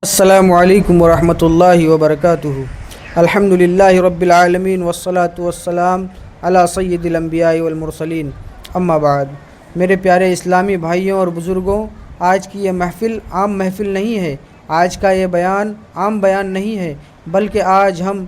السلام علیکم ورحمۃ اللہ وبرکاتہ۔ الحمدللہ رب العالمین والصلاة والسلام علی سید الانبیاء والمرسلین، اما بعد۔ میرے پیارے اسلامی بھائیوں اور بزرگوں، آج کی یہ محفل عام محفل نہیں ہے، آج کا یہ بیان عام بیان نہیں ہے، بلکہ آج ہم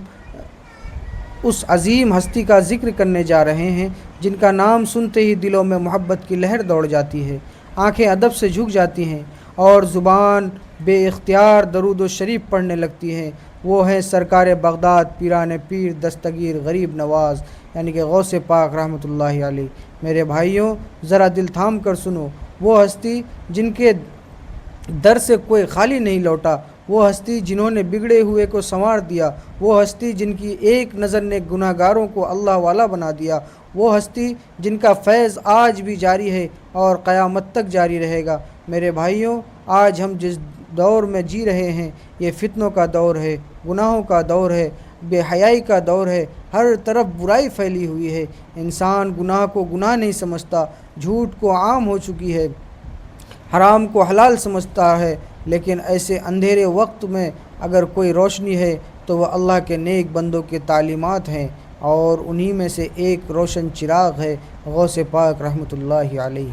اس عظیم ہستی کا ذکر کرنے جا رہے ہیں جن کا نام سنتے ہی دلوں میں محبت کی لہر دوڑ جاتی ہے، آنکھیں ادب سے جھک جاتی ہیں اور زبان بے اختیار درود و شریف پڑھنے لگتی ہے۔ وہ ہیں سرکار بغداد پیران پیر دستگیر غریب نواز، یعنی کہ غوث پاک رحمۃ اللہ علیہ۔ میرے بھائیوں، ذرا دل تھام کر سنو، وہ ہستی جن کے در سے کوئی خالی نہیں لوٹا، وہ ہستی جنہوں نے بگڑے ہوئے کو سنوار دیا، وہ ہستی جن کی ایک نظر نے گناہ گاروں کو اللہ والا بنا دیا، وہ ہستی جن کا فیض آج بھی جاری ہے اور قیامت تک جاری رہے گا۔ میرے بھائیوں، آج ہم جس دور میں جی رہے ہیں یہ فتنوں کا دور ہے، گناہوں کا دور ہے، بے حیائی کا دور ہے، ہر طرف برائی پھیلی ہوئی ہے، انسان گناہ کو گناہ نہیں سمجھتا، جھوٹ کو عام ہو چکی ہے، حرام کو حلال سمجھتا ہے۔ لیکن ایسے اندھیرے وقت میں اگر کوئی روشنی ہے تو وہ اللہ کے نیک بندوں کی تعلیمات ہیں، اور انہی میں سے ایک روشن چراغ ہے غوث پاک رحمۃ اللہ علیہ،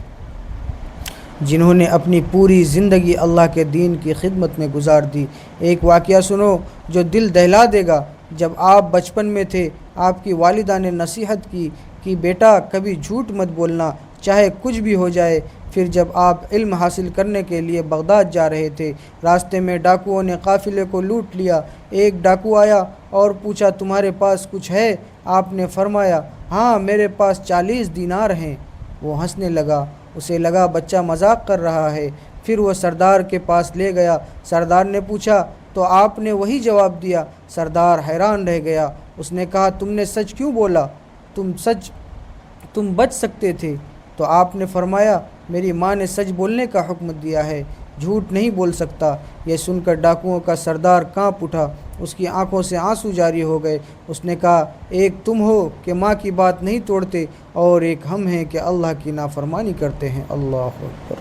جنہوں نے اپنی پوری زندگی اللہ کے دین کی خدمت میں گزار دی۔ ایک واقعہ سنو جو دل دہلا دے گا۔ جب آپ بچپن میں تھے، آپ کی والدہ نے نصیحت کی کہ بیٹا کبھی جھوٹ مت بولنا، چاہے کچھ بھی ہو جائے۔ پھر جب آپ علم حاصل کرنے کے لیے بغداد جا رہے تھے، راستے میں ڈاکوؤں نے قافلے کو لوٹ لیا۔ ایک ڈاکو آیا اور پوچھا تمہارے پاس کچھ ہے؟ آپ نے فرمایا ہاں میرے پاس 40 دینار ہیں۔ وہ ہنسنے لگا، اسے لگا بچہ مذاق کر رہا ہے۔ پھر وہ سردار کے پاس لے گیا۔ سردار نے پوچھا تو آپ نے وہی جواب دیا۔ سردار حیران رہ گیا، اس نے کہا تم نے سچ کیوں بولا؟ تم بچ سکتے تھے۔ تو آپ نے فرمایا میری ماں نے سچ بولنے کا حکم دیا ہے، جھوٹ نہیں بول سکتا۔ یہ سن کر ڈاکوؤں کا سردار کانپ اٹھا، اس کی آنکھوں سے آنسو جاری ہو گئے۔ اس نے کہا ایک تم ہو کہ ماں کی بات نہیں توڑتے، اور ایک ہم ہیں کہ اللہ کی نافرمانی کرتے ہیں۔ اللہ اکبر۔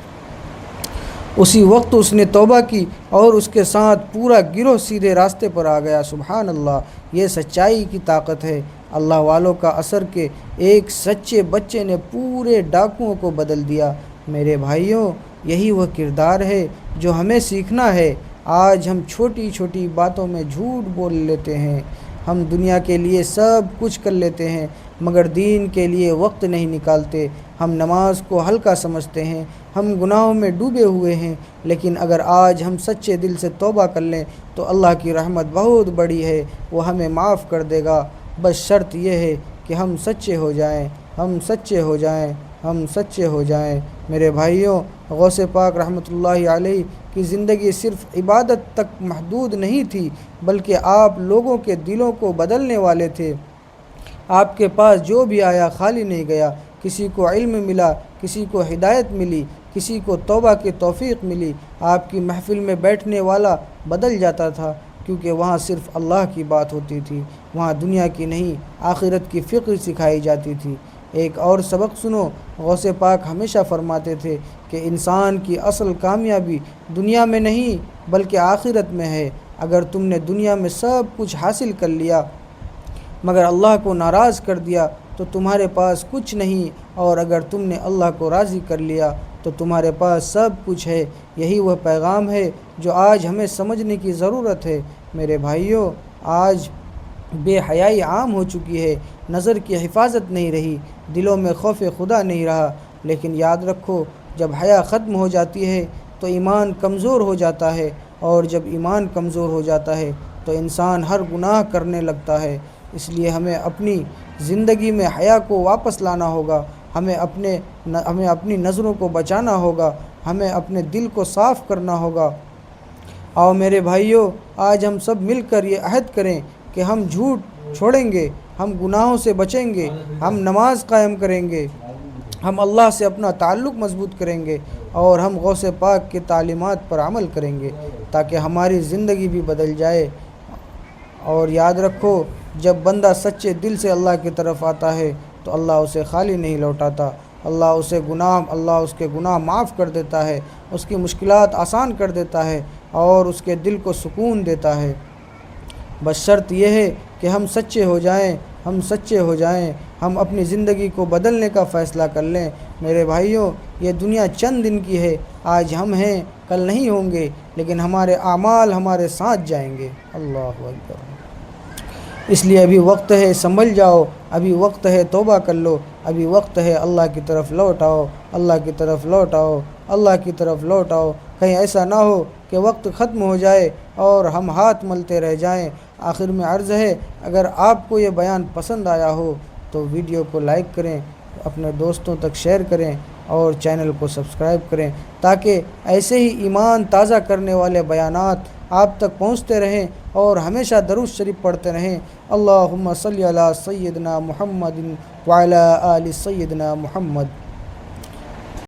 اسی وقت اس نے توبہ کی اور اس کے ساتھ پورا گروہ سیدھے راستے پر آ گیا۔ سبحان اللہ، یہ سچائی کی طاقت ہے، اللہ والوں کا اثر کہ ایک سچے بچے نے پورے ڈاکوؤں کو بدل دیا۔ میرے بھائیوں، یہی وہ کردار ہے جو ہمیں سیکھنا ہے۔ آج ہم چھوٹی چھوٹی باتوں میں جھوٹ بول لیتے ہیں، ہم دنیا کے لیے سب کچھ کر لیتے ہیں مگر دین کے لیے وقت نہیں نکالتے۔ ہم نماز کو ہلکا سمجھتے ہیں، ہم گناہوں میں ڈوبے ہوئے ہیں، لیکن اگر آج ہم سچے دل سے توبہ کر لیں تو اللہ کی رحمت بہت بڑی ہے، وہ ہمیں معاف کر دے گا۔ بس شرط یہ ہے کہ ہم سچے ہو جائیں، ہم سچے ہو جائیں، ہم سچے ہو جائیں۔ میرے بھائیوں، غوث پاک رحمۃ اللہ علیہ کی زندگی صرف عبادت تک محدود نہیں تھی، بلکہ آپ لوگوں کے دلوں کو بدلنے والے تھے۔ آپ کے پاس جو بھی آیا خالی نہیں گیا، کسی کو علم ملا، کسی کو ہدایت ملی، کسی کو توبہ کی توفیق ملی۔ آپ کی محفل میں بیٹھنے والا بدل جاتا تھا، کیونکہ وہاں صرف اللہ کی بات ہوتی تھی، وہاں دنیا کی نہیں آخرت کی فکر سکھائی جاتی تھی۔ ایک اور سبق سنو، غوث پاک ہمیشہ فرماتے تھے کہ انسان کی اصل کامیابی دنیا میں نہیں بلکہ آخرت میں ہے۔ اگر تم نے دنیا میں سب کچھ حاصل کر لیا مگر اللہ کو ناراض کر دیا تو تمہارے پاس کچھ نہیں، اور اگر تم نے اللہ کو راضی کر لیا تو تمہارے پاس سب کچھ ہے۔ یہی وہ پیغام ہے جو آج ہمیں سمجھنے کی ضرورت ہے۔ میرے بھائیوں، آج بے حیائی عام ہو چکی ہے، نظر کی حفاظت نہیں رہی، دلوں میں خوف خدا نہیں رہا۔ لیکن یاد رکھو، جب حیا ختم ہو جاتی ہے تو ایمان کمزور ہو جاتا ہے، اور جب ایمان کمزور ہو جاتا ہے تو انسان ہر گناہ کرنے لگتا ہے۔ اس لیے ہمیں اپنی زندگی میں حیا کو واپس لانا ہوگا، ہمیں اپنی نظروں کو بچانا ہوگا، ہمیں اپنے دل کو صاف کرنا ہوگا۔ آؤ میرے بھائیوں، آج ہم سب مل کر یہ عہد کریں کہ ہم جھوٹ چھوڑیں گے، ہم گناہوں سے بچیں گے، ہم نماز قائم کریں گے، ہم اللہ سے اپنا تعلق مضبوط کریں گے، اور ہم غوث پاک کی تعلیمات پر عمل کریں گے تاکہ ہماری زندگی بھی بدل جائے۔ اور یاد رکھو، جب بندہ سچے دل سے اللہ کی طرف آتا ہے تو اللہ اسے خالی نہیں لوٹاتا، اللہ اس کے گناہ معاف کر دیتا ہے، اس کی مشکلات آسان کر دیتا ہے۔ اور اس کے دل کو سکون دیتا ہے۔ بس شرط یہ ہے کہ ہم سچے ہو جائیں، ہم اپنی زندگی کو بدلنے کا فیصلہ کر لیں۔ میرے بھائیوں، یہ دنیا چند دن کی ہے، آج ہم ہیں کل نہیں ہوں گے، لیکن ہمارے اعمال ہمارے ساتھ جائیں گے۔ اللہ اکبر۔ اس لیے ابھی وقت ہے، سنبھل جاؤ، ابھی وقت ہے، توبہ کر لو، ابھی وقت ہے، اللہ کی طرف لوٹ آؤ، اللہ کی طرف لوٹ آؤ، اللہ کی طرف لوٹ آؤ۔ کہیں ایسا نہ ہو کہ وقت ختم ہو جائے اور ہم ہاتھ ملتے رہ جائیں۔ آخر میں عرض ہے، اگر آپ کو یہ بیان پسند آیا ہو تو ویڈیو کو لائک کریں، اپنے دوستوں تک شیئر کریں اور چینل کو سبسکرائب کریں، تاکہ ایسے ہی ایمان تازہ کرنے والے بیانات آپ تک پہنچتے رہیں اور ہمیشہ درود شریف پڑھتے رہیں۔ اللہم صلی علی سیدنا محمد وعلی آل سیدنا محمد۔